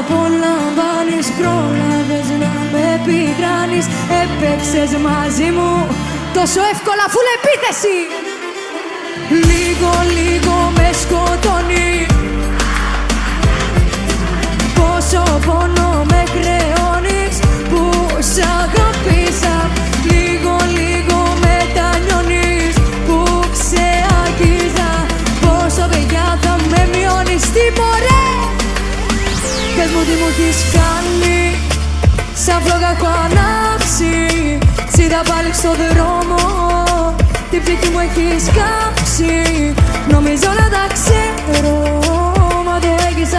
απολαμβάνεις, πρόλαβες να με πικράνεις. Έπαιξες μαζί μου τόσο εύκολα φουλ επίθεση. Λίγο λίγο με σκοτώνει, πόσο πόνο με χρεώνεις που σ' αγάπησα. Λίγο λίγο μετανιώνεις που ξεαγγίζα. Πόσο παιδιά θα με μειώνεις, τι μωρέ. Πες μου τι μου έχεις κάνει, σαν φλόγα έχω ανάψει. Σ' είδα πάλι στο δρόμο, την ψυχή μου έχεις κάψει. Νομίζω να τα ξέρω.